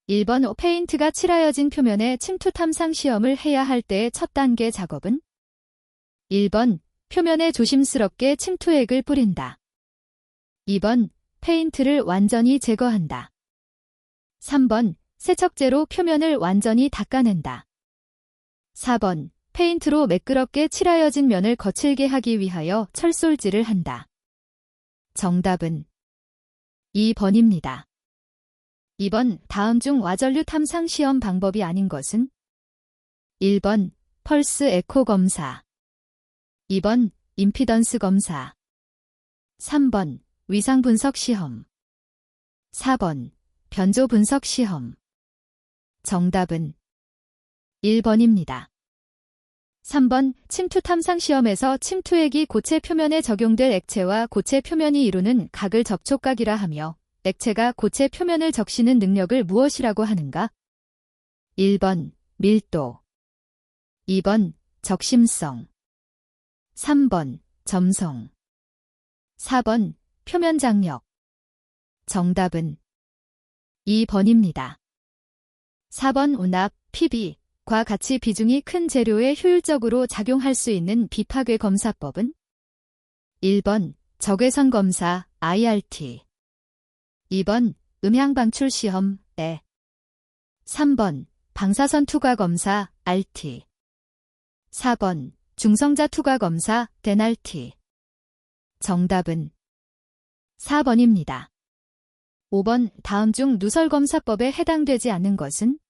1번 페인트가 칠하여진 표면에 침투 탐상 시험을 해야 할 때의 첫 단계 작업은 1번 표면에 조심스럽게 침투액을 뿌린다. 2번 페인트를 완전히 제거한다. 3번 세척제로 표면을 완전히 닦아낸다. 4번 페인트로 매끄럽게 칠하여진 면을 거칠게 하기 위하여 철솔질을 한다. 정답은 2번입니다. 2번 다음 중 와전류 탐상 시험 방법이 아닌 것은 1번 펄스 에코 검사 2번 임피던스 검사 3번 위상 분석 시험 4번 변조 분석 시험 정답은 1번입니다. 3번 침투 탐상 시험에서 침투액이 고체 표면에 적용될 액체와 고체 표면이 이루는 각을 접촉각이라 하며 액체가 고체 표면을 적시는 능력을 무엇이라고 하는가? 1번 밀도 2번 적심성 3번 점성 4번 표면 장력 정답은 2번입니다. 4번 운압, PB과 같이 비중이 큰 재료에 효율적으로 작용할 수 있는 비파괴 검사법은 1번 적외선 검사 IRT 2번 음향 방출 시험 에 3번 방사선 투과 검사 RT 4번 중성자 투과 검사 DENRT 정답은 4번입니다. 5번 다음 중 누설 검사법에 해당되지 않는 것은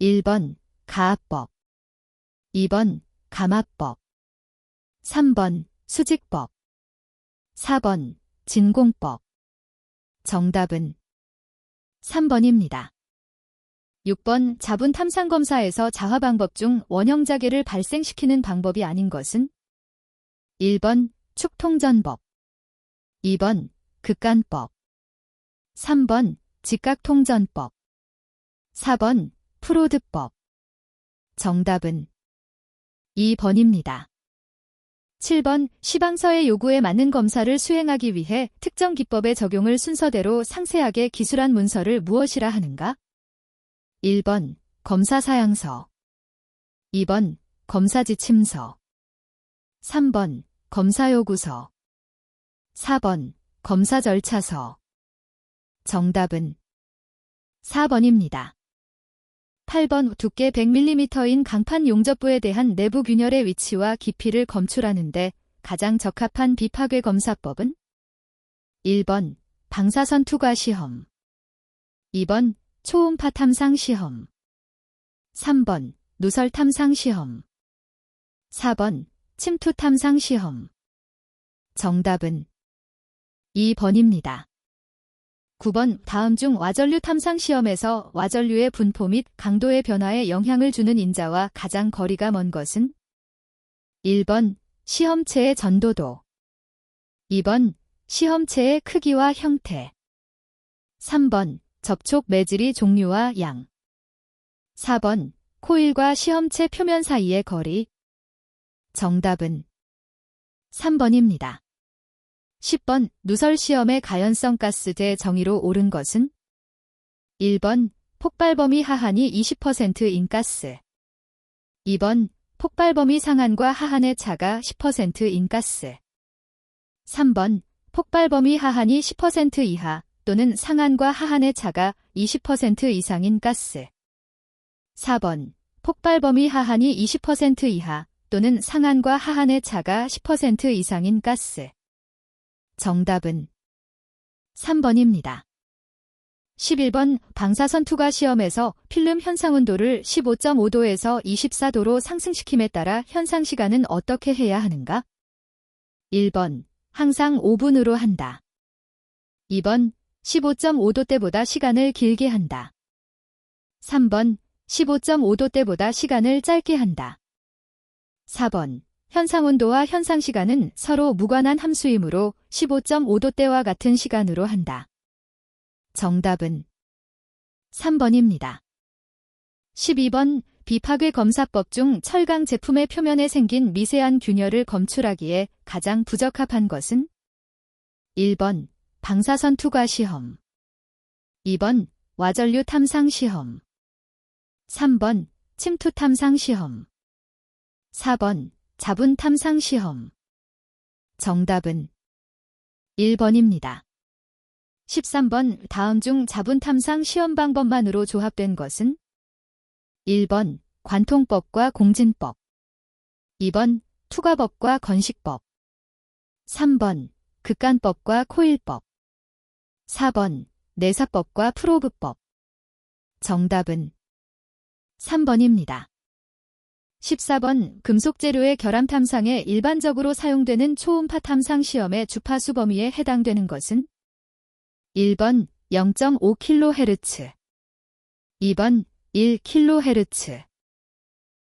1번 가압법 2번 감압법 3번 수직법 4번 진공법 정답은 3번입니다. 6번 자분 탐상 검사에서 자화 방법 중 원형 자개를 발생시키는 방법이 아닌 것은 1번 축통전법 2번 극간법 3번 직각통전법 4번 프로드법 정답은 2번입니다. 7번 시방서의 요구에 맞는 검사를 수행하기 위해 특정 기법의 적용을 순서대로 상세하게 기술한 문서를 무엇이라 하는가? 1번 검사사양서 2번 검사지침서 3번 검사요구서 4번 검사절차서 정답은 4번입니다. 8번 두께 100mm인 강판 용접부에 대한 내부 균열의 위치와 깊이를 검출하는데 가장 적합한 비파괴 검사법은 1번 방사선 투과 시험 2번 초음파 탐상 시험 3번 누설 탐상 시험 4번 침투 탐상 시험 정답은 2번입니다. 9번 다음 중 와전류 탐상 시험에서 와전류의 분포 및 강도의 변화에 영향을 주는 인자와 가장 거리가 먼 것은 1번 시험체의 전도도 2번 시험체의 크기와 형태 3번 접촉 매질의 종류와 양 4번 코일과 시험체 표면 사이의 거리 정답은 3번입니다. 10번 누설 시험의 가연성 가스제 정의로 옳은 것은 1번 폭발 범위 하한이 20%인 가스 2번 폭발 범위 상한과 하한의 차가 10%인 가스 3번 폭발 범위 하한이 10% 이하 또는 상한과 하한의 차가 20% 이상인 가스 4번 폭발 범위 하한이 20% 이하 또는 상한과 하한의 차가 10% 이상인 가스 정답은 3번입니다. 11번 방사선 투과 시험에서 필름 현상 온도를 15.5도에서 24도로 상승시킴에 따라 현상 시간은 어떻게 해야 하는가? 1번 항상 5분으로 한다. 2번 15.5도 때보다 시간을 길게 한다. 3번 15.5도 때보다 시간을 짧게 한다. 4번 현상온도와 현상시간은 서로 무관한 함수이므로 15.5도 때와 같은 시간으로 한다. 정답은 3번입니다. 12번 비파괴 검사법 중 철강 제품의 표면에 생긴 미세한 균열을 검출하기에 가장 부적합한 것은 1번 방사선 투과 시험 2번 와전류 탐상 시험. 3번 침투 탐상 시험. 4번 자분 탐상 시험. 정답은 1번입니다. 13번 다음 중 자분 탐상 시험 방법만으로 조합된 것은 1번 관통법과 공진법. 2번 투과법과 건식법. 3번 극간법과 코일법. 4번 내사법과 프로그법. 정답은 3번입니다. 14번 금속재료의 결함 탐상에 일반적으로 사용되는 초음파 탐상 시험의 주파수 범위에 해당되는 것은 1번 0.5kHz, 2번 1kHz,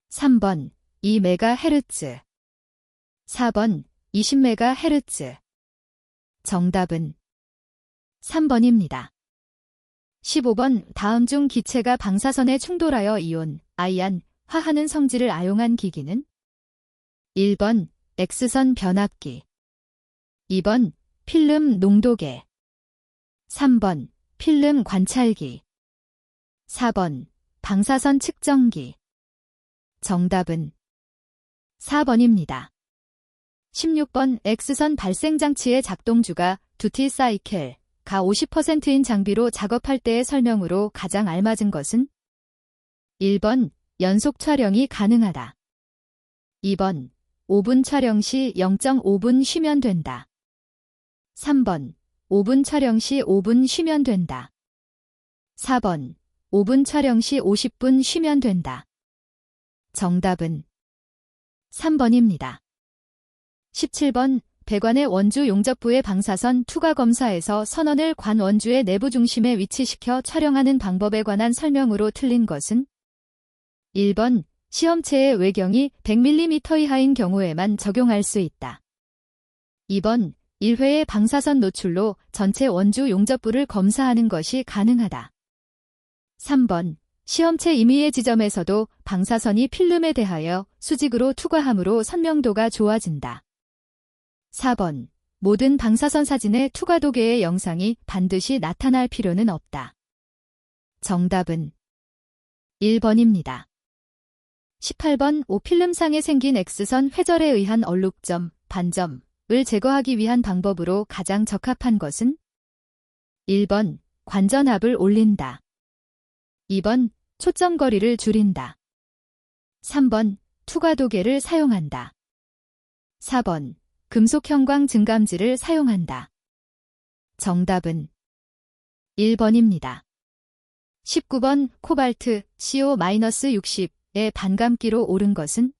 3번 2MHz, 4번 20MHz. 정답은 3번입니다. 15번 다음 중 기체가 방사선에 충돌하여 이온, 아이안, 화하는 성질을 아용한 기기는 1번 X선 변압기, 2번 필름 농도계, 3번 필름 관찰기, 4번 방사선 측정기. 정답은 4번입니다. 16번 X선 발생 장치의 작동주가 두티 사이클, 가 50%인 장비로 작업할 때의 설명으로 가장 알맞은 것은 1번 연속 촬영이 가능하다. 2번 5분 촬영 시 0.5분 쉬면 된다. 3번 5분 촬영 시 5분 쉬면 된다. 4번 5분 촬영 시 50분 쉬면 된다. 정답은 3번입니다. 17번 배관의 원주 용접부의 방사선 투과 검사에서 선원을 관 원주의 내부 중심에 위치시켜 촬영하는 방법에 관한 설명으로 틀린 것은 1번 시험체의 외경이 100mm 이하인 경우에만 적용할 수 있다. 2번 1회의 방사선 노출로 전체 원주 용접부를 검사하는 것이 가능하다. 3번 시험체 임의의 지점에서도 방사선이 필름에 대하여 수직으로 투과함으로 선명도가 좋아진다. 4번 모든 방사선 사진의 투과 도계의 영상이 반드시 나타날 필요는 없다. 정답은 1번입니다. 18번 오필름상에 생긴 X선 회절에 의한 얼룩점, 반점을 제거하기 위한 방법으로 가장 적합한 것은 1번 관전압을 올린다. 2번 초점거리를 줄인다. 3번 투과도계를 사용한다. 4번 금속 형광 증감지를 사용한다. 정답은 1번입니다. 19번 코발트 CO-60의 반감기로 오른 것은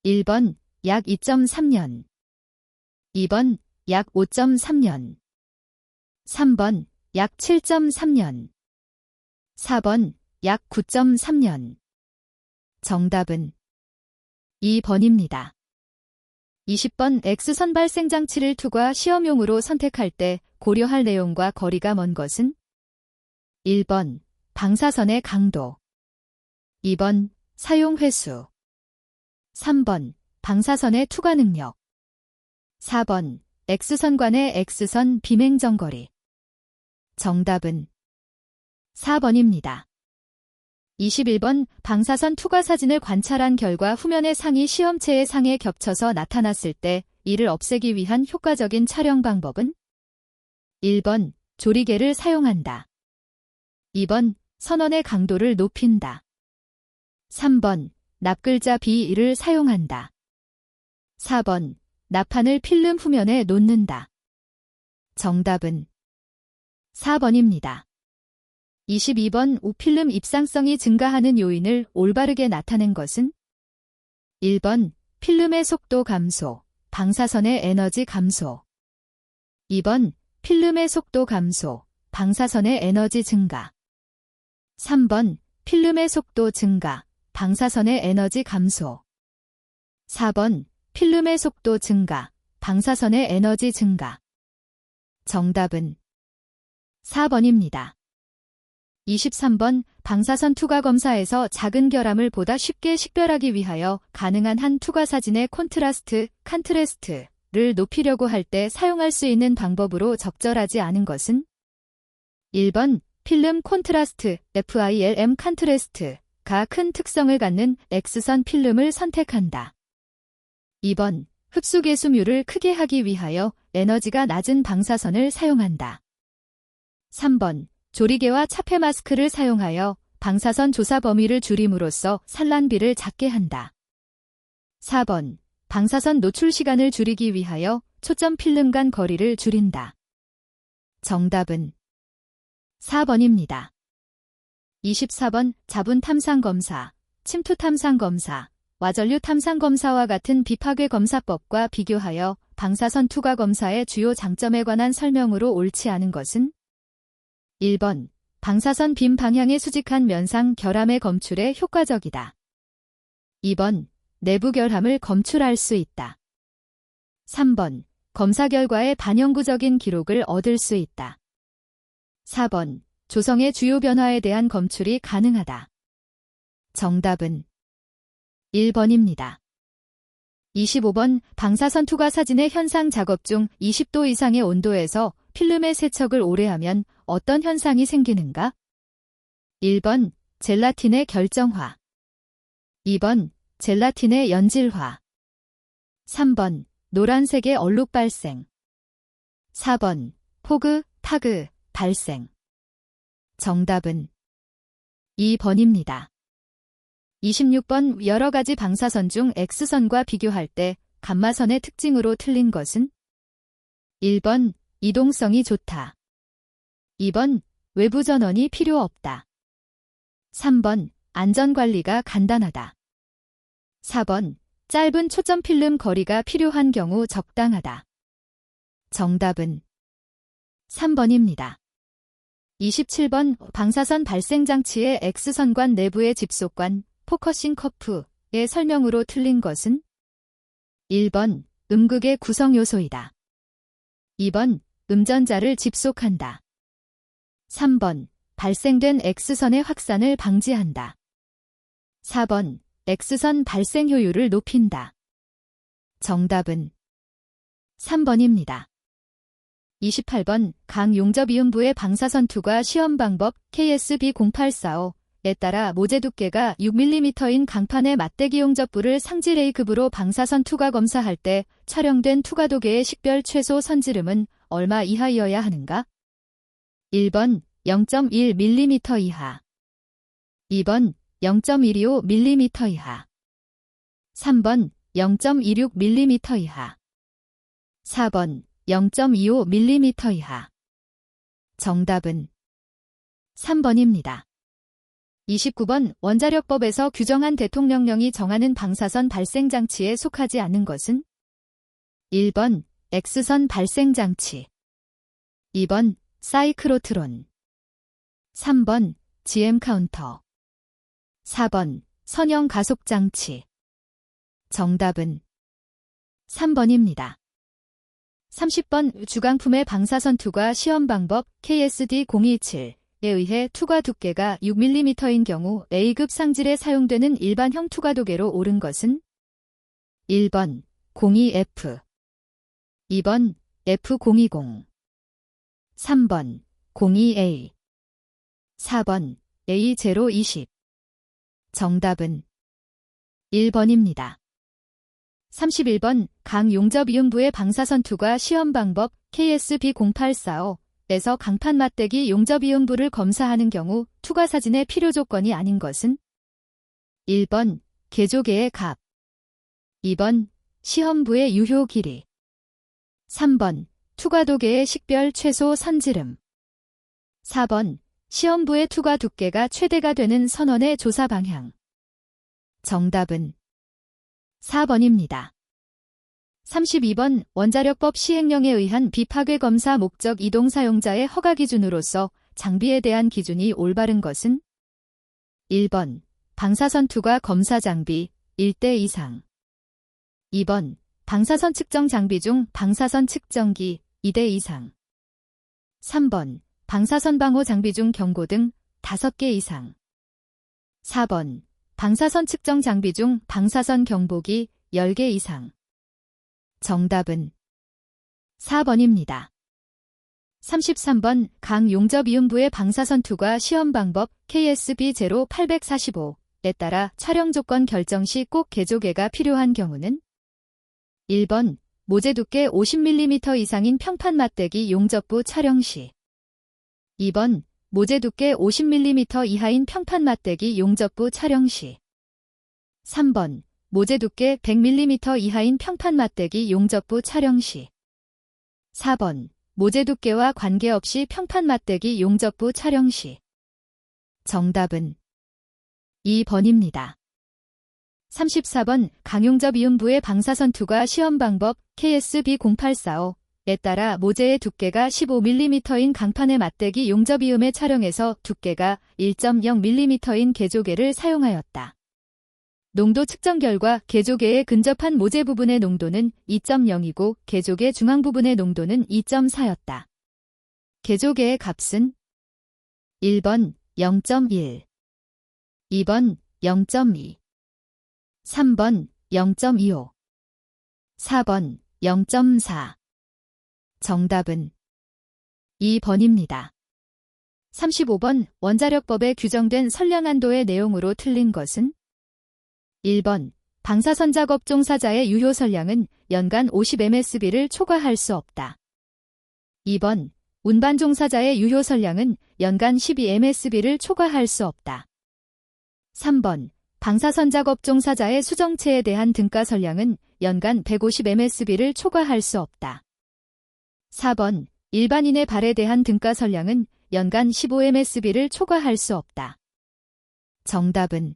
1번 약 2.3년, 2번 약 5.3년, 3번 약 7.3년, 4번 약 9.3년. 정답은 2번입니다. 20번 X선 발생 장치를 투과 시험용으로 선택할 때 고려할 내용과 거리가 먼 것은 1번 방사선의 강도, 2번 사용 횟수, 3번 방사선의 투과 능력, 4번 X선 간의 X선 비맹정거리. 정답은 4번입니다. 21번 방사선 투과 사진을 관찰한 결과 후면의 상이 시험체의 상에 겹쳐서 나타났을 때 이를 없애기 위한 효과적인 촬영 방법은 1번 조리개를 사용한다. 2번 선원의 강도를 높인다. 3번 납글자 B를 사용한다. 4번 납판을 필름 후면에 놓는다. 정답은 4번입니다. 22번 우필름 입상성이 증가하는 요인을 올바르게 나타낸 것은 1번 필름의 속도 감소, 방사선의 에너지 감소, 2번 필름의 속도 감소, 방사선의 에너지 증가, 3번 필름의 속도 증가, 방사선의 에너지 감소, 4번 필름의 속도 증가, 방사선의 에너지 증가. 정답은 4번입니다. 23번 방사선 투과 검사에서 작은 결함을 보다 쉽게 식별하기 위하여 가능한 한 투과 사진의 콘트라스트, 칸트레스트를 높이려고 할 때 사용할 수 있는 방법으로 적절하지 않은 것은 1번 필름 콘트라스트, FILM 칸트레스트가 큰 특성을 갖는 X선 필름을 선택한다. 2번, 흡수 개수율을 크게 하기 위하여 에너지가 낮은 방사선을 사용한다. 3번, 조리개와 차폐 마스크를 사용하여 방사선 조사 범위를 줄임으로써 산란비를 작게 한다. 4번, 방사선 노출 시간을 줄이기 위하여 초점 필름 간 거리를 줄인다. 정답은 4번입니다. 24번, 자분 탐상 검사, 침투 탐상 검사, 와전류 탐상 검사와 같은 비파괴 검사법과 비교하여 방사선 투과 검사의 주요 장점에 관한 설명으로 옳지 않은 것은? 1번, 방사선 빔 방향의 수직한 면상 결함의 검출에 효과적이다. 2번, 내부 결함을 검출할 수 있다. 3번, 검사 결과의 반영구적인 기록을 얻을 수 있다. 4번, 조성의 주요 변화에 대한 검출이 가능하다. 정답은 1번입니다. 25번, 방사선 투과 사진의 현상 작업 중 20도 이상의 온도에서 필름의 세척을 오래 하면 어떤 현상이 생기는가? 1번, 젤라틴의 결정화. 2번, 젤라틴의 연질화. 3번, 노란색의 얼룩 발생. 4번, 포그, 타그, 발생. 정답은 2번입니다. 26번, 여러 가지 방사선 중 X선과 비교할 때 감마선의 특징으로 틀린 것은? 1번, 이동성이 좋다. 2번, 외부 전원이 필요 없다. 3번, 안전관리가 간단하다. 4번, 짧은 초점 필름 거리가 필요한 경우 적당하다. 정답은 3번입니다. 27번, 방사선 발생 장치의 X선관 내부의 집속관, 포커싱 커프의 설명으로 틀린 것은? 1번, 음극의 구성 요소이다. 2번, 음전자를 집속한다. 3번, 발생된 X선의 확산을 방지한다. 4번, X선 발생 효율을 높인다. 정답은 3번입니다. 28번, 각 용접이음부의 방사선 투과 시험 방법 KSB0845에 따라 모재 두께가 6mm인 강판의 맞대기 용접부를 상질 A급으로 방사선 투과 검사할 때 촬영된 투과도계의 식별 최소 선지름은 얼마 이하여야 하는가? 1번, 0.1mm 이하. 2번, 0.125mm 이하. 3번, 0.26mm 이하. 4번, 0.25mm 이하. 정답은 3번입니다. 29번, 원자력법에서 규정한 대통령령이 정하는 방사선 발생 장치에 속하지 않는 것은? 1번, X선 발생 장치. 2번, 사이크로트론. 3번, GM 카운터. 4번, 선형 가속 장치. 정답은 3번입니다. 30번, 주강품의 방사선 투과 시험 방법 KSD027에 의해 투과 두께가 6mm인 경우 A급 상질에 사용되는 일반형 투과도계로 옳은 것은? 1번, 02F. 2번, F020. 3번, 02A. 4번, A020. 정답은 1번입니다. 31번, 각 용접이음부의 방사선 투과 시험 방법 KSB0845에서 강판 맞대기 용접이음부를 검사하는 경우 투과 사진의 필요 조건이 아닌 것은? 1번, 개조개의 값. 2번, 시험부의 유효 길이. 3번, 투과도계의 식별 최소 선지름. 4번, 시험부의 투과 두께가 최대가 되는 선원의 조사 방향. 정답은 4번입니다. 32번, 원자력법 시행령에 의한 비파괴 검사 목적 이동 사용자의 허가 기준으로서 장비에 대한 기준이 올바른 것은? 1번, 방사선 투과 검사 장비 1대 이상. 2번, 방사선 측정 장비 중 방사선 측정기 2대 이상. 3번, 방사선 방호 장비 중 경고등 5개 이상. 4번, 방사선 측정 장비 중 방사선 경보기 10개 이상. 정답은 4번입니다. 33번 각 용접이음부의 방사선 투과 시험 방법 KSB 0845에 따라 촬영 조건 결정 시 꼭 개조개가 필요한 경우는 1번 모재 두께 50mm 이상인 평판 맞대기 용접부 촬영 시 2번 모재 두께 50mm 이하인 평판 맞대기 용접부 촬영 시 3번 모재 두께 100mm 이하인 평판 맞대기 용접부 촬영 시 4번 모재 두께와 관계없이 평판 맞대기 용접부 촬영 시 정답은 2번입니다. 34번 강용접 이음부의 방사선 투과 시험 방법 KSB 0845에 따라 모재의 두께가 15mm인 강판의 맞대기 용접 이음의 촬영에서 두께가 1.0mm인 개조개를 사용하였다. 농도 측정 결과 개조개에 근접한 모재 부분의 농도는 2.0이고 개조개 중앙 부분의 농도는 2.4였다. 개조개의 값은 1번 0.1, 2번 0.2, 3번 0.25, 4번 0.4. 정답은 2번입니다. 35번 원자력법에 규정된 선량한도의 내용으로 틀린 것은 1번 방사선 작업 종사자의 유효 선량은 연간 50msb를 초과할 수 없다. 2번 운반 종사자의 유효 선량은 연간 12msb를 초과할 수 없다. 3번 방사선 작업 종사자의 수정체에 대한 등가 선량은 연간 150msb를 초과할 수 없다. 4번 일반인의 발에 대한 등가 선량은 연간 15msb를 초과할 수 없다. 정답은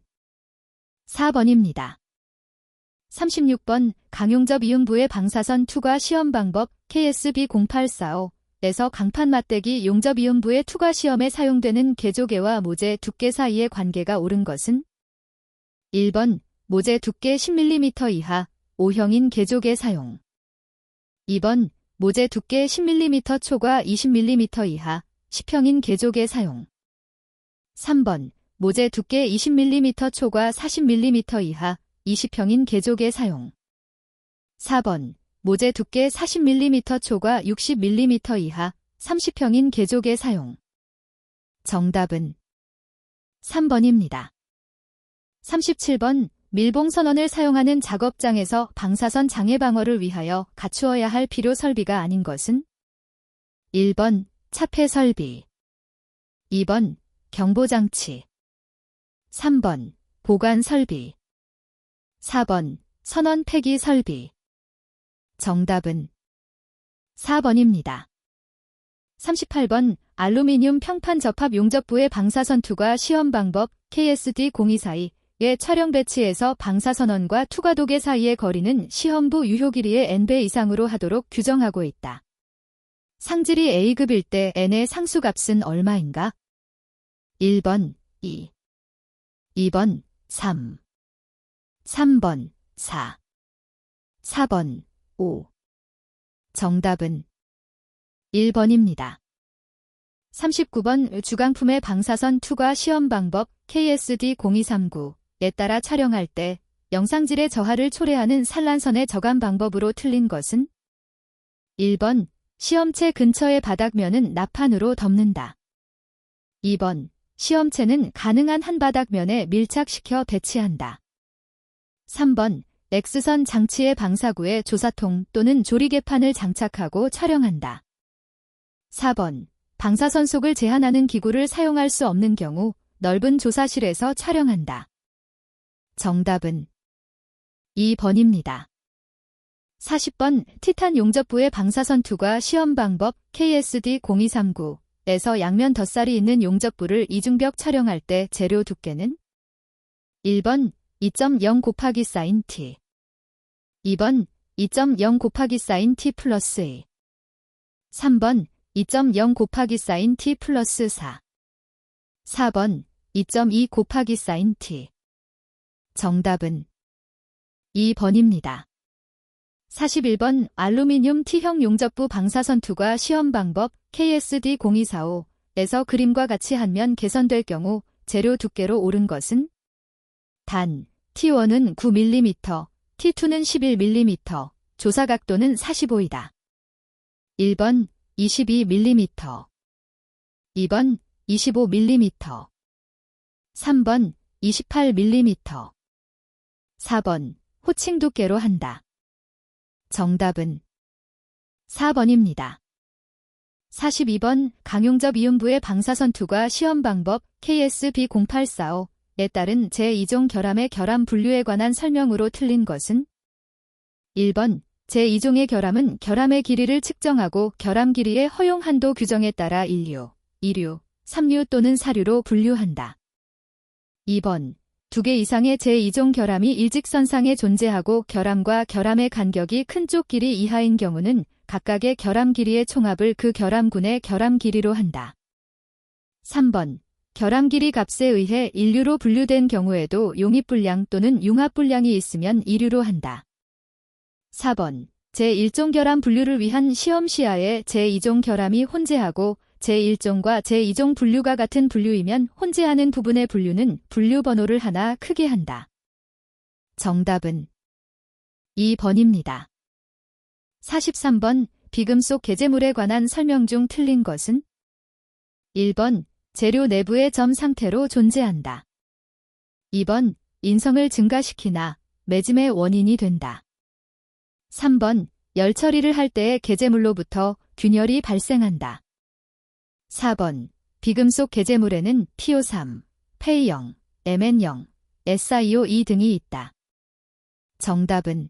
4번입니다. 36번 강용접 이음부의 방사선 투과 시험 방법 KSB 0845에서 강판 맞대기 용접 이음부의 투과 시험에 사용되는 개조개와 모재 두께 사이의 관계가 옳은 것은 1번 모재 두께 10mm 이하 5형인 개조개 사용 2번 모재 두께 10mm 초과 20mm 이하 10형인 개조개 사용 3번 모재 두께 20mm 초과 40mm 이하 20형인 개조개 사용 4번 모재 두께 40mm 초과 60mm 이하 30형인 개조개 사용 정답은 3번입니다. 37번 밀봉선언을 사용하는 작업장에서 방사선 장애 방어를 위하여 갖추어야 할 필요 설비가 아닌 것은 1번 차폐 설비 2번 경보장치 3번 보관 설비 4번 선원 폐기 설비 정답은 4번입니다. 38번 알루미늄 평판 접합 용접부의 방사선 투과 시험 방법 KSD 0242의 촬영 배치에서 방사선원과 투과도개 사이의 거리는 시험부 유효 길이의 n배 이상으로 하도록 규정하고 있다. 상질이 A급일 때 n의 상수값은 얼마인가? 1번 2, 2번 3, 3번 4, 4번 5. 정답은 1번입니다. 39번 주강품의 방사선 투과 시험 방법 KSD 0239에 따라 촬영할 때 영상질의 저하를 초래하는 산란선의 저감 방법으로 틀린 것은 1번 시험체 근처의 바닥면은 나판으로 덮는다. 2번 시험체는 가능한 한 바닥면에 밀착시켜 배치한다. 3번 X선 장치의 방사구에 조사통 또는 조리개판을 장착하고 촬영한다. 4번 방사선 속을 제한하는 기구를 사용할 수 없는 경우 넓은 조사실에서 촬영한다. 정답은 2번입니다. 40번 티탄 용접부의 방사선 투과 시험 방법 KSD 0239에서 양면 덧살이 있는 용접부를 이중벽 촬영할 때 재료 두께는 1번 2.0 곱하기 사인 T 2번 2.0 곱하기 사인 T 플러스 2 3번 2.0 곱하기 사인 T 플러스 4 4번 2.2 곱하기 사인 T 정답은 2번입니다. 41번 알루미늄 T형 용접부 방사선 투과 시험 방법 KSD 0245에서 그림과 같이 한 면 개선될 경우 재료 두께로 옳은 것은 단 T1은 9mm, T2는 11mm, 조사 각도는 45이다. 1번 22mm. 2번 25mm. 3번 28mm. 4번 호칭 두께로 한다. 정답은 4번입니다. 42번 강용접 이음부의 방사선2가 시험 방법 KSB0845에 따른 제2종 결함의 결함 분류에 관한 설명으로 틀린 것은 1번 제2종의 결함은 결함의 길이를 측정하고 결함 길이의 허용 한도 규정에 따라 1류, 2류, 3류 또는 4류로 분류한다. 2번 2개 이상의 제2종 결함이 일직선상에 존재하고 결함과 결함의 간격이 큰 쪽 길이 이하인 경우는 각각의 결함 길이의 총합을 그 결함군의 결함 길이로 한다. 3번 결함 길이 값에 의해 1류로 분류된 경우에도 용입분량 또는 융합분량이 있으면 2류로 한다. 4번 제1종 결함 분류를 위한 시험 시야에 제2종 결함이 혼재하고 제1종과 제2종 분류가 같은 분류이면 혼재하는 부분의 분류는 분류 번호를 하나 크게 한다. 정답은 2번입니다. 43번 비금속 게재물에 관한 설명 중 틀린 것은 1번 재료 내부의 점 상태로 존재한다. 2번 인성을 증가시키나 매짐의 원인이 된다. 3번 열 처리를 할 때의 게재물로부터 균열이 발생한다. 4번 비금속 게재물에는 PO3, 페이형, MN0, SiO2 등이 있다. 정답은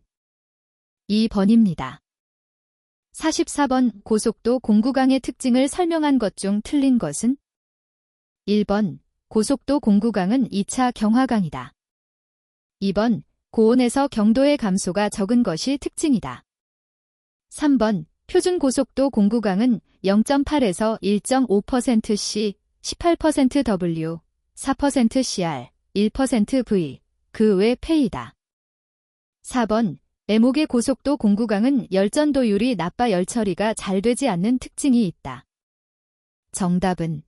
2번입니다. 44번 고속도 공구강의 특징을 설명한 것 중 틀린 것은 1번 고속도 공구강은 2차 경화강이다. 2번 고온에서 경도의 감소가 적은 것이 특징이다. 3번 표준 고속도 공구강은 0.8에서 1.5% C, 18% W, 4% CR, 1% V, 그 외 폐이다. 4번 애목의 고속도 공구강은 열전도율이 나빠 열처리가 잘 되지 않는 특징이 있다. 정답은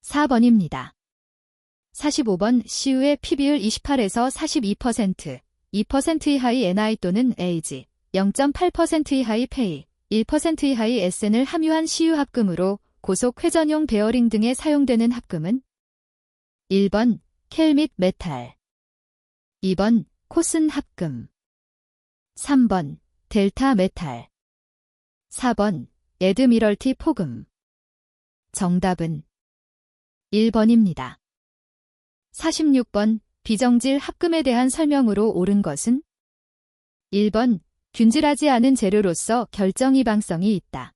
4번입니다. 45번 CU의 P비율 28에서 42%, 2% 이하의 NI 또는 AG, 0.8% 이하의 폐이, 1% 이하의 SN을 함유한 CU 합금으로 고속 회전용 베어링 등에 사용되는 합금은 1번 켈 및 메탈, 2번 코슨 합금, 3번 델타 메탈, 4번 에드미럴티 포금. 정답은 1번입니다. 46번 비정질 합금에 대한 설명으로 옳은 것은 1번 균질하지 않은 재료로서 결정 이방성이 있다.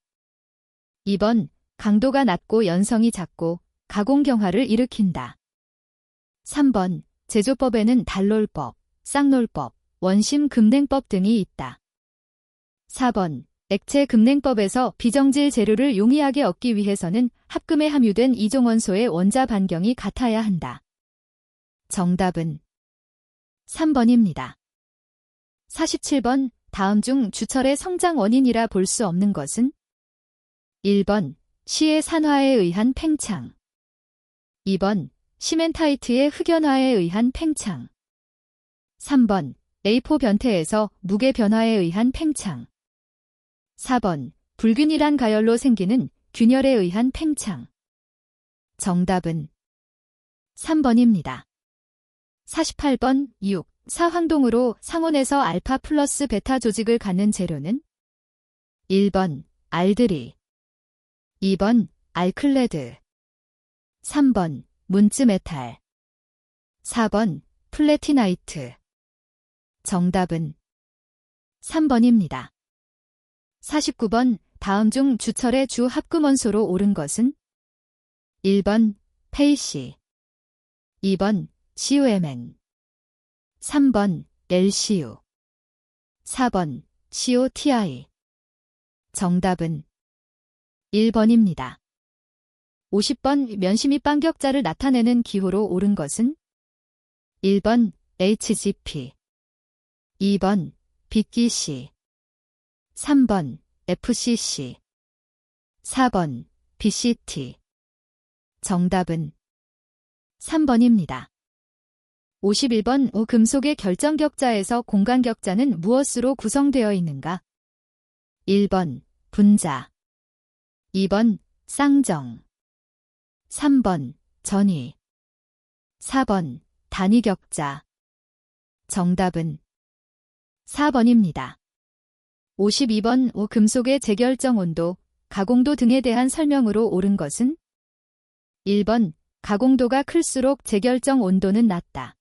2번 강도가 낮고 연성이 작고 가공 경화를 일으킨다. 3번 제조법에는 달롤법, 쌍롤법, 원심 금냉법 등이 있다. 4번 액체 금냉법에서 비정질 재료를 용이하게 얻기 위해서는 합금에 함유된 이종원소의 원자 반경이 같아야 한다. 정답은 3번입니다. 47번 다음 중 주철의 성장 원인이라 볼 수 없는 것은 1번 시의 산화에 의한 팽창, 2번 시멘타이트의 흑연화에 의한 팽창, 3번 A4 변태에서 무게 변화에 의한 팽창, 4번 불균일한 가열로 생기는 균열에 의한 팽창. 정답은 3번입니다. 48번 6. 사황동으로 상온에서 알파 플러스 베타 조직을 갖는 재료는 1번 알드리, 2번 알클레드, 3번 문츠메탈, 4번 플래티나이트. 정답은 3번입니다. 49번 다음 중 주철의 주 합금원소로 옳은 것은 1번 페이시, 2번 CUMN, 3번 LCU, 4번 COTI. 정답은 1번입니다. 50번 면시 및 반격자를 나타내는 기호로 옳은 것은 1번 HGP, 2번 BGC, 3번 FCC, 4번 BCT. 정답은 3번입니다. 51번 금속의 결정격자에서 공간격자는 무엇으로 구성되어 있는가? 1번 분자, 2번 쌍정. 3번 전위. 4번 단위격자. 정답은 4번입니다. 52번 금속의 재결정 온도, 가공도 등에 대한 설명으로 옳은 것은? 1번 가공도가 클수록 재결정 온도는 낮다.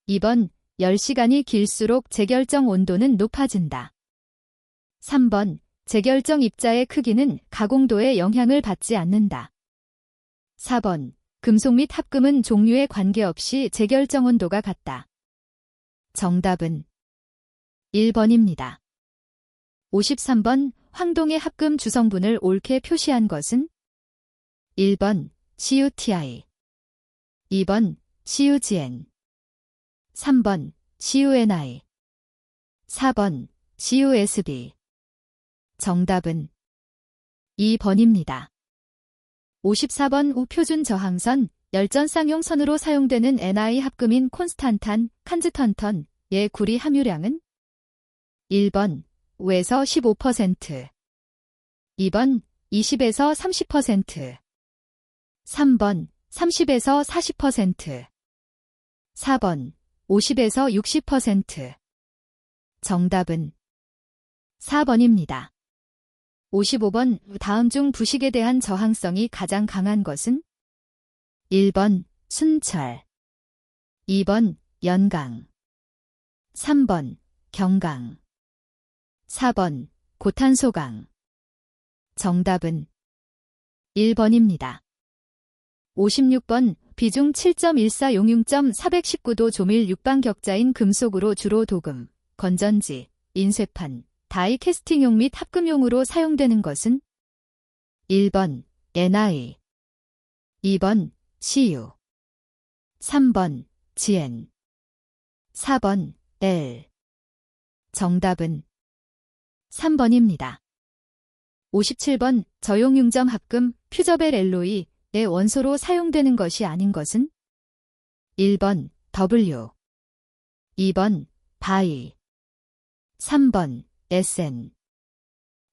2번 10시간이 길수록 재결정 온도는 높아진다. 3번 재결정 입자의 크기는 가공도에 영향을 받지 않는다. 4번 금속 및 합금은 종류에 관계없이 재결정 온도가 같다. 정답은 1번입니다. 53번 황동의 합금 주성분을 옳게 표시한 것은? 1번 CuTi, 2번 CuGN, 3번 CuNi, 4번 CuSB. 정답은 2번입니다. 54번 우표준 저항선, 열전 쌍용선으로 사용되는 Ni 합금인 콘스탄탄, 칸즈턴턴의 구리 함유량은? 1번 5에서 15%, 2번 20에서 30%, 3번 30에서 40%, 4번 50에서 60%. 정답은 4번입니다. 55번 다음 중 부식에 대한 저항성이 가장 강한 것은? 1번 순철, 2번 연강, 3번 경강, 4번 고탄소강. 정답은 1번입니다. 56번 비중 7.14 용융점 419도 조밀 6방 격자인 금속으로 주로 도금, 건전지, 인쇄판, 다이 캐스팅용 및 합금용으로 사용되는 것은? 1번 Ni, 2번 Cu, 3번 GN, 4번 L. 정답은 3번입니다. 57번 저용융점 합금 퓨저벨 엘로이의 원소로 사용되는 것이 아닌 것은? 1번 W, 2번 바이, 3번 SN,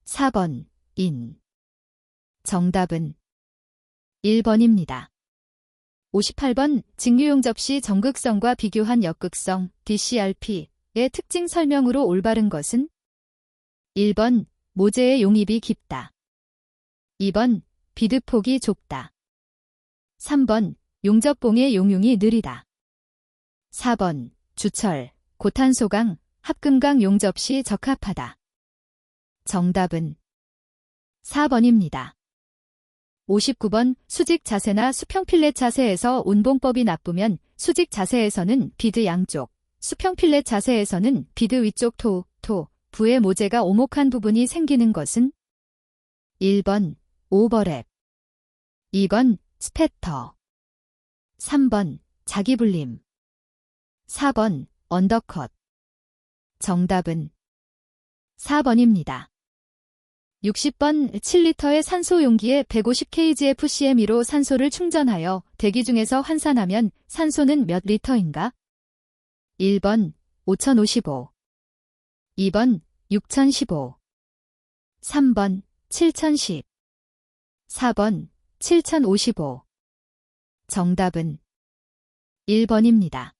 4번 인. 정답은 1번입니다. 58번 직류용 접시 정극성과 비교한 역극성 DCRP의 특징 설명으로 올바른 것은? 1번 모재의 용입이 깊다. 2번 비드폭이 좁다. 3번 용접봉의 용융이 느리다. 4번 주철, 고탄소강, 합금강 용접 시 적합하다. 정답은 4번입니다. 59번 수직 자세나 수평 필렛 자세에서 운봉법이 나쁘면 수직 자세에서는 비드 양쪽, 수평 필렛 자세에서는 비드 위쪽 부의 모재가 오목한 부분이 생기는 것은? 1번 오버랩, 2번 스패터, 3번 자기불림, 4번 언더컷. 정답은 4번입니다. 60번 7리터의 산소 용기에 150kgfcm으로 산소를 충전하여 대기 중에서 환산하면 산소는 몇 리터인가? 1번 5055, 2번 6015, 3번 7010, 4번 7055. 정답은 1번입니다.